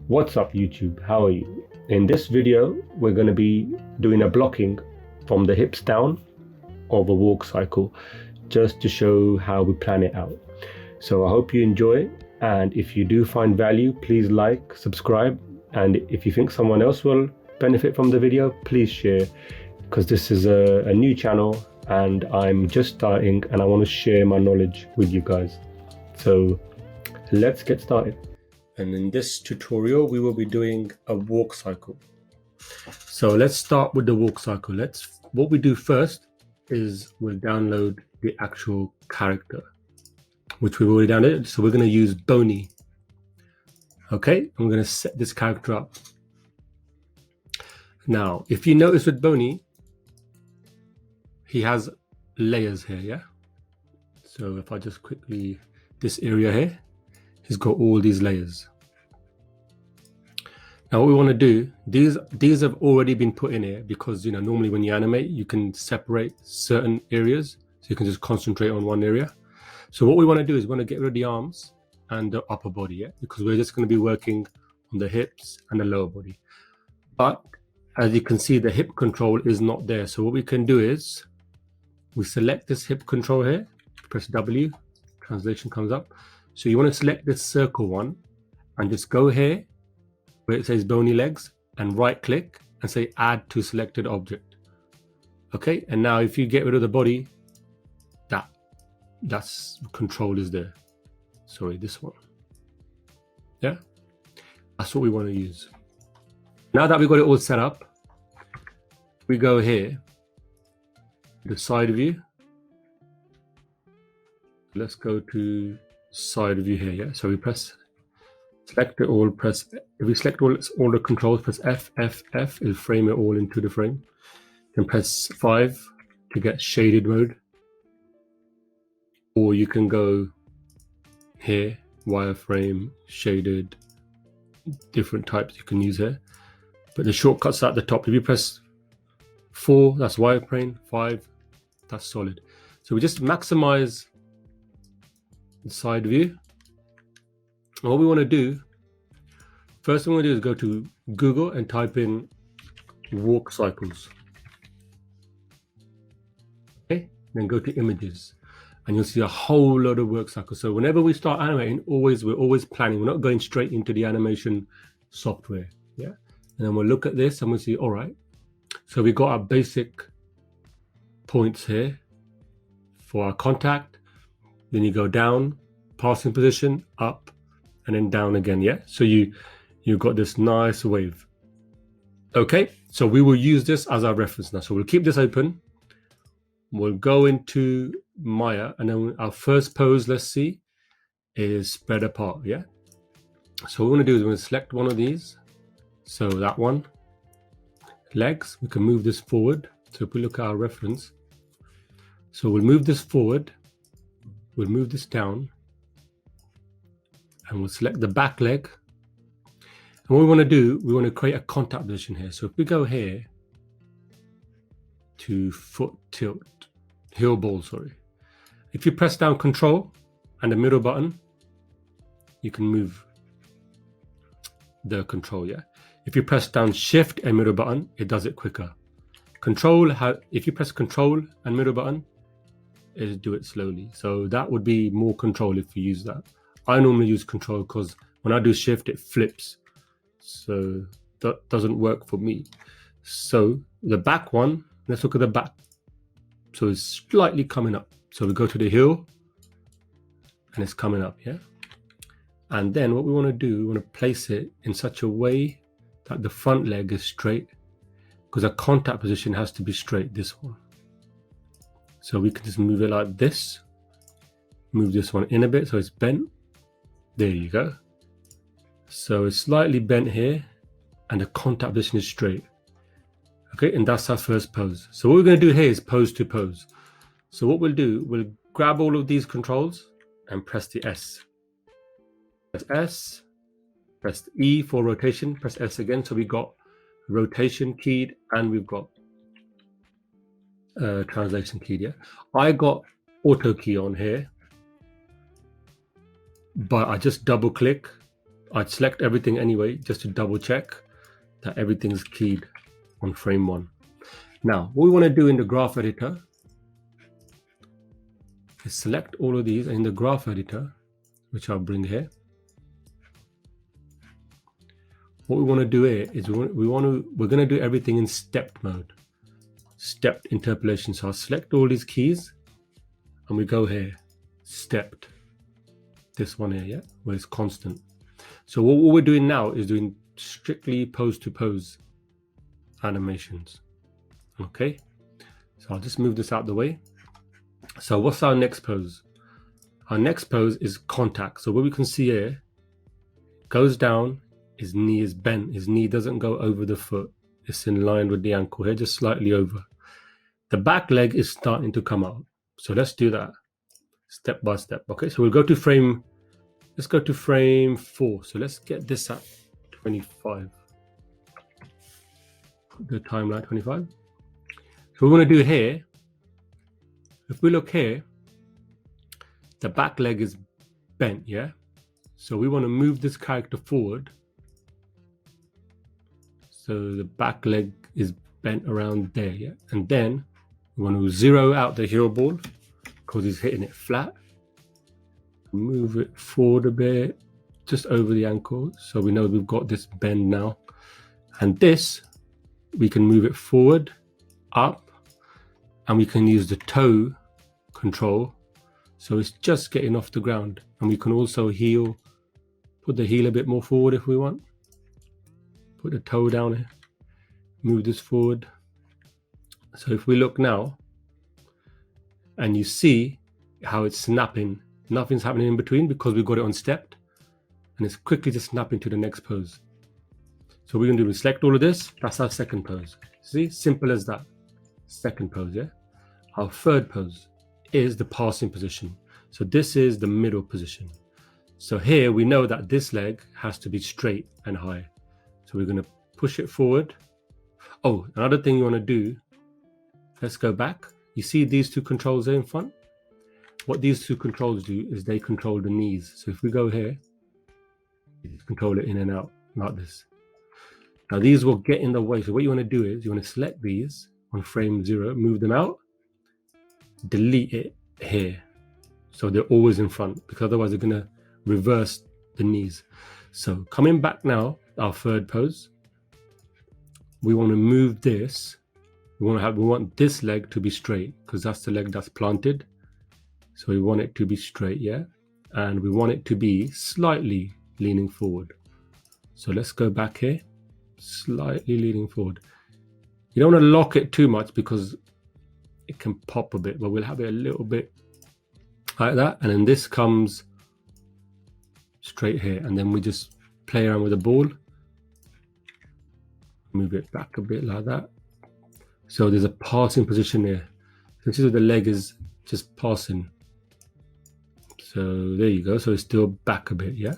What's up YouTube, how are you? In this video we're going to be doing a blocking from the hips down of a walk cycle just to show how we plan it out. So I hope you enjoy, and if you do find value, please like, subscribe, and if you think someone else will benefit from the video, please share, because this is a new channel and I'm just starting and I want to share my knowledge with you guys. So let's get started. And in this tutorial, we will be doing a walk cycle. So let's start with the walk cycle. What we do first is we'll download the actual character, which we've already downloaded. So we're going to use Boney. Okay, I'm going to set this character up. Now, if you notice with Boney, he has layers here, yeah? So if I just quickly, this area here, he's got all these layers. Now what we want to do, these have already been put in here because, you know, normally when you animate, you can separate certain areas. So you can just concentrate on one area. So what we want to do is we want to get rid of the arms and the upper body, yeah? Because we're just going to be working on the hips and the lower body. But as you can see, the hip control is not there. So what we can do is we select this hip control here, press W, translation comes up. So you want to select this circle one and just go here where it says bony legs and right click and say add to selected object. Okay, and now if you get rid of the body, that's control is there. Sorry, this one. Yeah, that's what we want to use. Now that we've got it all set up, we go here, the side view. Let's go to side view here, yeah? So we press, select it all, press, if we select all the controls, press F, F, F, it'll frame it all into the frame. Then press 5 to get shaded mode. Or you can go here, wireframe, shaded, different types you can use here. But the shortcuts at the top, if you press 4, that's wireframe, 5, that's solid. So we just maximize the side view. And what we want to do, first thing we want to do is go to Google and type in walk cycles. Okay, then go to images and you'll see a whole lot of work cycles. So whenever we start animating, we're always planning. We're not going straight into the animation software. Yeah, and then we'll look at this and we'll see, all right, so we got our basic points here for our contact. Then you go down, passing position, up, and then down again, yeah? So you've got this nice wave. Okay, so we will use this as our reference now. So we'll keep this open. We'll go into Maya, and then our first pose, let's see, is spread apart, yeah? So what we're gonna do is we're gonna select one of these. So that one, legs, we can move this forward. So if we look at our reference, so we'll move this forward, we'll move this down, and we'll select the back leg. And what we want to do, we want to create a contact position here. So if we go here to foot tilt, heel ball, sorry. If you press down Control and the middle button, you can move the control, yeah? If you press down Shift and middle button, it does it quicker. If you press Control and middle button, it'll do it slowly. So that would be more control if you use that. I normally use Control because when I do Shift, it flips. So that doesn't work for me. So the back one, let's look at the back. So it's slightly coming up. So we go to the heel and it's coming up, yeah? And then what we want to do, we want to place it in such a way that the front leg is straight, because our contact position has to be straight, this one. So we can just move it like this, move this one in a bit so it's bent. There you go. So it's slightly bent here and the contact position is straight. Okay, and that's our first pose. So what we're going to do here is pose to pose. So what we'll do, we'll grab all of these controls and press the S. Press S, press E for rotation, press S again. So we got rotation keyed and we've got translation keyed, yeah? I got auto key on here, but I just double click I'd select everything anyway, just to double check that everything is keyed on frame 1. Now, what we want to do in the graph editor is select all of these in the graph editor, which I'll bring here. What we want to do here is we're going to do everything in stepped mode, stepped interpolation. So I'll select all these keys and we go here, stepped, this one here, yeah, where it's constant. So what we're doing now is doing strictly pose to pose animations. Okay, so I'll just move this out the way. So what's our next pose? Our next pose is contact. So what we can see here, goes down, his knee is bent, his knee doesn't go over the foot, it's in line with the ankle here, just slightly over. The back leg is starting to come out. So let's do that step by step. Okay, so we'll go to frame, let's go to frame 4. So let's get this at 25. The timeline 25. So what we want to do here, if we look here, the back leg is bent, yeah? So we want to move this character forward. So the back leg is bent around there, yeah? And then we want to zero out the heel ball because he's hitting it flat. Move it forward a bit, just over the ankle. So we know we've got this bend now. And this, we can move it forward, up, and we can use the toe control. So it's just getting off the ground. And we can also heel, put the heel a bit more forward if we want. Put the toe down here, move this forward. So if we look now, and you see how it's snapping, nothing's happening in between because we've got it on stepped, and it's quickly just snapping to the next pose. So we're going to do is select all of this, that's our second pose. See, simple as that. Second pose, yeah? Our third pose is the passing position. So this is the middle position. So here we know that this leg has to be straight and high. So we're going to push it forward. Oh, another thing you want to do, let's go back. You see these two controls there in front? What these two controls do is they control the knees. So if we go here, control it in and out like this. Now these will get in the way. So what you want to do is you want to select these on frame 0, move them out, delete it here. So they're always in front because otherwise they're going to reverse the knees. So coming back now, our third pose, we want to move this. We want this leg to be straight because that's the leg that's planted. So we want it to be straight, yeah? And we want it to be slightly leaning forward. So let's go back here, slightly leaning forward. You don't want to lock it too much because it can pop a bit, but we'll have it a little bit like that. And then this comes straight here. And then we just play around with the ball. Move it back a bit like that. So there's a passing position here. Consider the leg is just passing. So there you go. So it's still back a bit, yeah?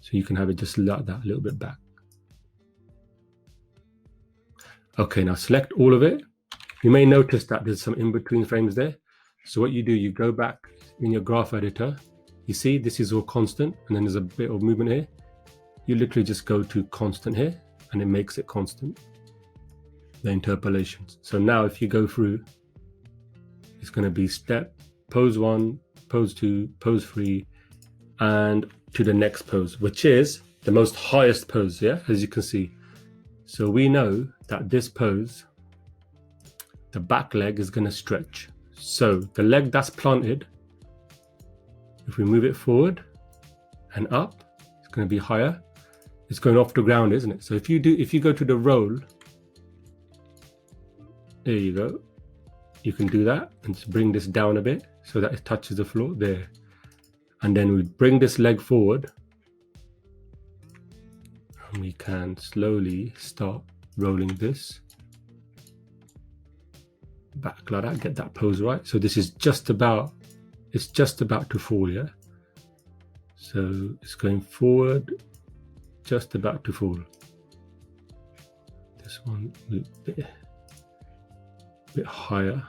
So you can have it just like that, a little bit back. Okay, now select all of it. You may notice that there's some in-between frames there. So what you do, you go back in your graph editor. You see this is all constant, and then there's a bit of movement here. You literally just go to constant here, and it makes it constant, the interpolations. So now if you go through, it's going to be step, pose 1, pose 2, pose 3, and to the next pose, which is the most highest pose, yeah, as you can see. So we know that this pose, the back leg is going to stretch. So the leg that's planted, if we move it forward and up, it's going to be higher. It's going off the ground, isn't it? So if you go to the roll, there you go. You can do that and just bring this down a bit so that it touches the floor there. And then we bring this leg forward. And we can slowly start rolling this back like that, get that pose right. So this is just about, it's just about to fall, yeah? So it's going forward, just about to fall. This one a bit higher.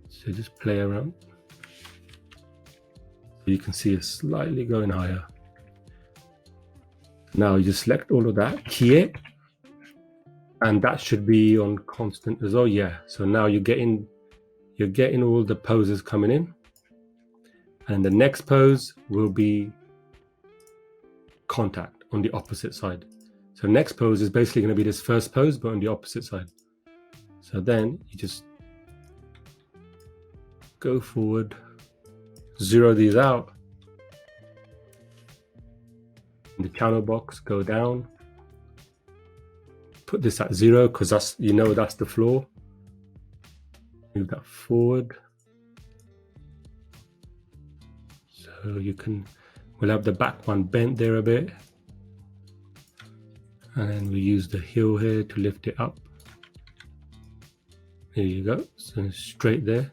So just play around. You can see it's slightly going higher. Now you just select all of that, key it, and that should be on constant as well. Yeah, so now you're getting all the poses coming in, and the next pose will be contact on the opposite side. So next pose is basically going to be this first pose, but on the opposite side. So then you just go forward, zero these out, in the channel box, go down, put this at 0 because that's, you know, that's the floor. Move that forward. So you can, we'll have the back one bent there a bit. And then we use the heel here to lift it up. There you go, so straight there.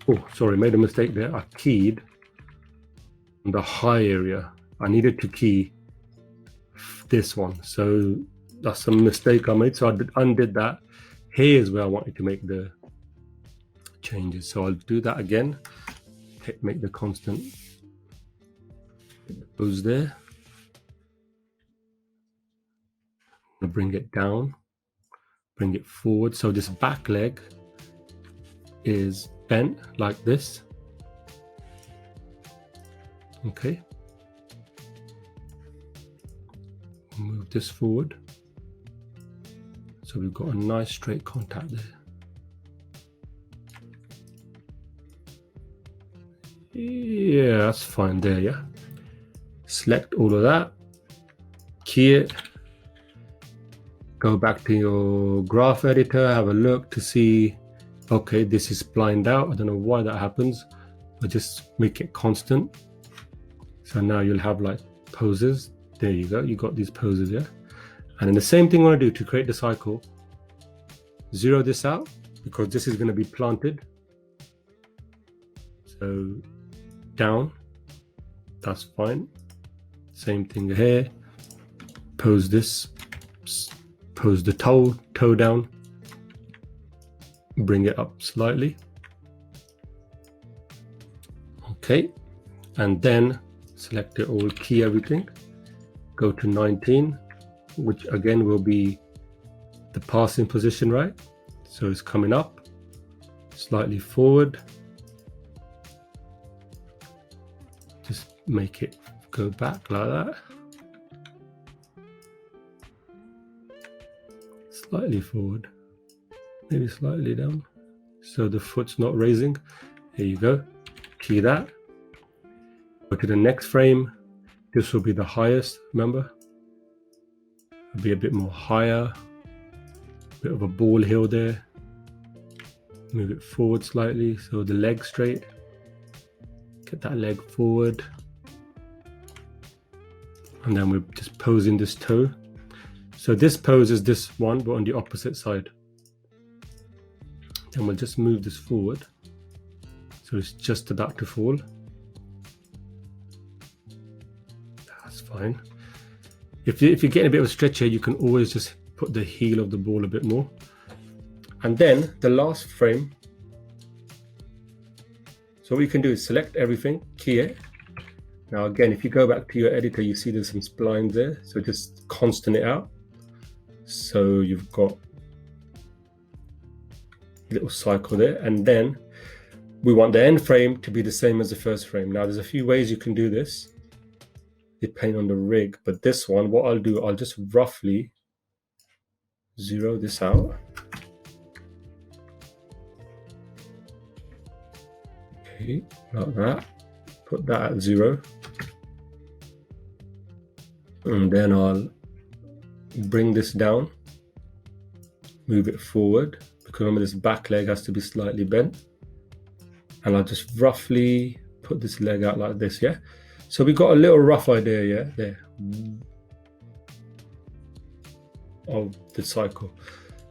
Oh, sorry, made a mistake there. I keyed on the high area. I needed to key this one. So that's a mistake I made. So I undid that. Here's where I wanted to make the changes. So I'll do that again. Make the constant pose there. I'll bring it down, bring it forward. So this back leg is bent like this. Okay. Move this forward. So we've got a nice straight contact there. Yeah, that's fine there, yeah. Select all of that, key it, go back to your graph editor, have a look to see, okay, this is splined out. I don't know why that happens, but just make it constant. So now you'll have like poses. There you go, you got these poses, yeah. And then the same thing I want to do to create the cycle, zero this out because this is going to be planted. So down, that's fine. Same thing here. Pose this, pose the toe down, bring it up slightly. Okay, and then select it all, key everything, go to 19, which again will be the passing position, right? So it's coming up, slightly forward. Just make it go back like that. Slightly forward, maybe slightly down. So the foot's not raising. There you go, key that. Go to the next frame. This will be the highest, remember? It'll be a bit more higher, bit of a ball heel there. Move it forward slightly, so the leg straight. Get that leg forward. And then we're just posing this toe. So this pose is this one, but on the opposite side. Then we'll just move this forward. So it's just about to fall. That's fine. If you're getting a bit of a stretch here, you can always just put the heel of the ball a bit more. And then the last frame. So what you can do is select everything, key it. Now again, if you go back to your editor, you see there's some splines there. So just constant it out. So you've got a little cycle there. And then we want the end frame to be the same as the first frame. Now there's a few ways you can do this, depending on the rig. But this one, what I'll do, I'll just roughly zero this out. Okay, like that. Put that at 0. And then I'll bring this down, move it forward, because remember this back leg has to be slightly bent. And I'll just roughly put this leg out like this, yeah? So we got a little rough idea, yeah, there, of the cycle.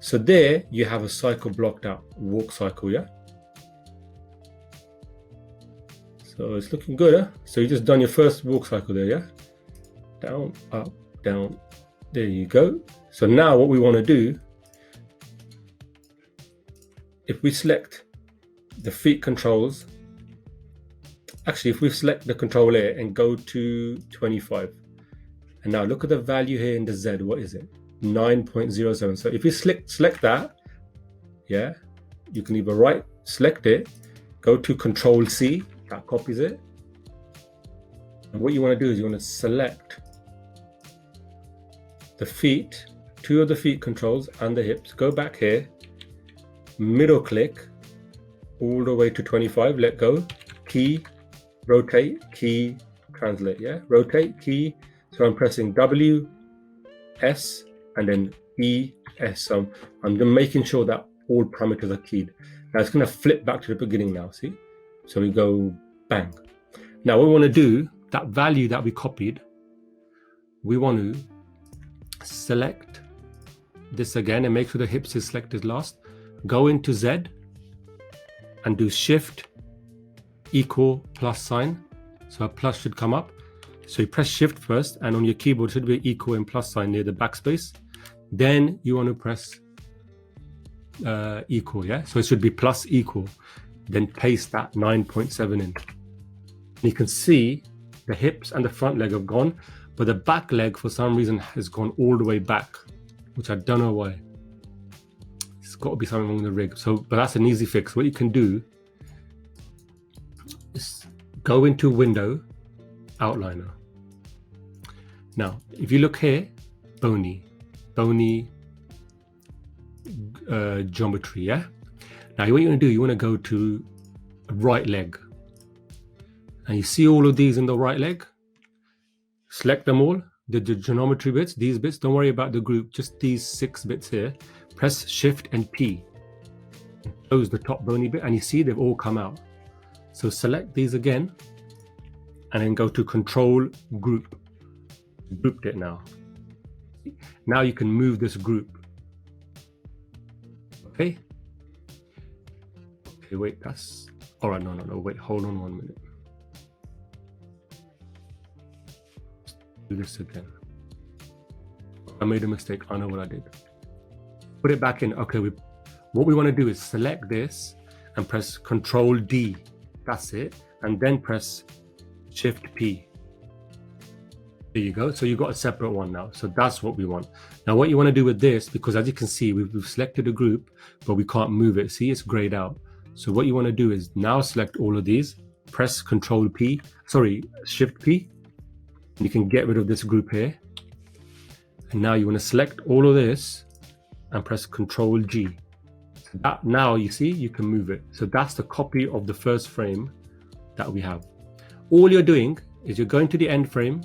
So there you have a cycle blocked out, walk cycle, yeah? So it's looking good, huh? So you just done your first walk cycle there, yeah? Down, up, down, there you go. So now what we want to do, if we select the feet controls actually, if we select the control here and go to 25, and now look at the value here in the Z, what is it? 9.07. So if you select that, yeah, you can either select it, go to Control C, that copies it. And what you want to do is you want to select the feet, 2 of the feet controls and the hips, go back here, middle click, all the way to 25, let go, key, rotate, key, translate, yeah? Rotate, key, so I'm pressing W, S, and then E, S. So I'm making sure that all parameters are keyed. Now it's going to flip back to the beginning now, see? So we go bang. Now what we want to do, that value that we copied, we want to select this again and make sure the hips is selected last. Go into Z and do Shift equal plus sign. So a plus should come up. So you press Shift first, and on your keyboard should be equal and plus sign near the backspace. Then you want to press equal, yeah? So it should be plus equal. Then paste that 9.7 in. And you can see the hips and the front leg have gone, but the back leg for some reason has gone all the way back, which I don't know why. It's got to be something wrong with the rig. So, but that's an easy fix. What you can do is go into Window, Outliner. Now, if you look here, bony geometry, yeah? Now, what you want to do, you want to go to right leg. And you see all of these in the right leg? Select them all, the geometry bits, these bits, don't worry about the group, just these 6 bits here. Press Shift and P. Close the top bony bit, and you see they've all come out. So select these again, and then go to Control Group. Grouped it now. Now you can move this group. Okay. Okay, wait, that's, all right, no, wait, hold on 1 minute. Do this again. I made a mistake. I know what I did. Put it back in. Okay, what we want to do is select this and press Control D. That's it. And then press Shift P. There you go. So you've got a separate one now. So that's what we want. Now what you want to do with this, because as you can see, we've selected a group, but we can't move it. See, it's grayed out. So what you want to do is now select all of these, press Shift P. You can get rid of this group here. And now you want to select all of this and press Control G. So that, now you see, you can move it. So that's the copy of the first frame that we have. All you're doing is you're going to the end frame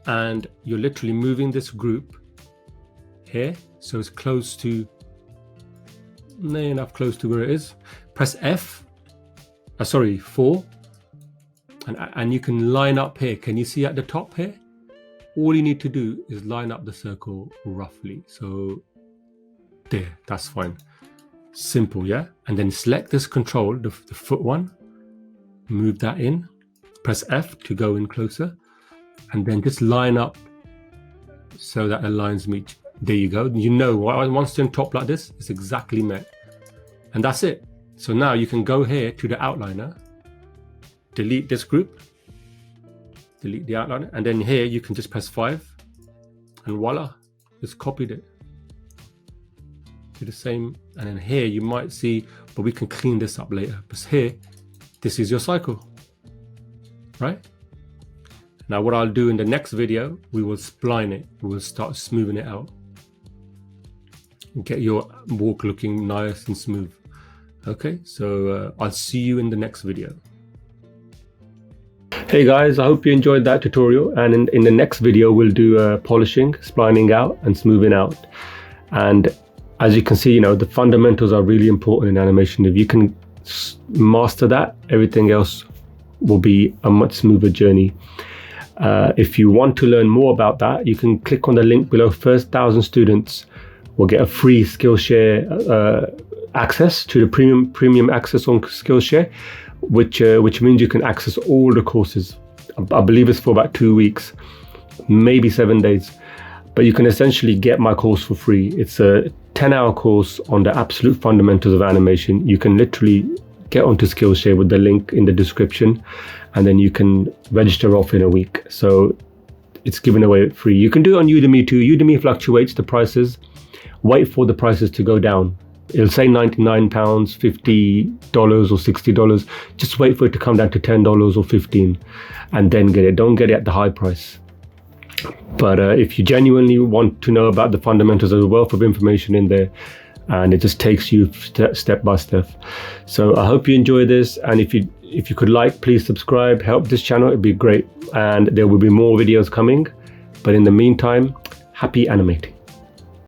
and you're literally moving this group here. So it's close to, near enough close to where it is. Press F, 4. And you can line up here. Can you see at the top here? All you need to do is line up the circle roughly. So there, that's fine. Simple, yeah? And then select this control, the foot one, move that in, press F to go in closer, and then just line up so that the lines meet. There you go. You know, once it's on top like this, it's exactly met. And that's it. So now you can go here to the outliner, delete this group, delete the outliner, and then here you can just press 5 and voila, just copied it. Do the same, and then here you might see, but we can clean this up later. But here, this is your cycle, right? Now what I'll do in the next video, we will spline it. We will start smoothing it out. Get your walk looking nice and smooth. Okay, so I'll see you in the next video. Hey guys, I hope you enjoyed that tutorial, and in the next video we'll do polishing, splining out and smoothing out. And as you can see, you know, the fundamentals are really important in animation. If you can master that, everything else will be a much smoother journey. If you want to learn more about that, you can click on the link below. First 1,000 students will get a free Skillshare access to the premium access on Skillshare, which means you can access all the courses. I believe it's for about 2 weeks, maybe 7 days. But you can essentially get my course for free. It's a 10-hour course on the absolute fundamentals of animation. You can literally get onto Skillshare with the link in the description, and then you can register off in a week. So it's given away free. You can do it on Udemy too. Udemy fluctuates the prices. Wait for the prices to go down. It'll say £99, $50 or $60. Just wait for it to come down to $10 or $15 and then get it. Don't get it at the high price. But if you genuinely want to know about the fundamentals, there's a wealth of information in there, and it just takes you step by step. So I hope you enjoy this, and if you could please subscribe, help this channel, it'd be great. And there will be more videos coming. But in the meantime, happy animating.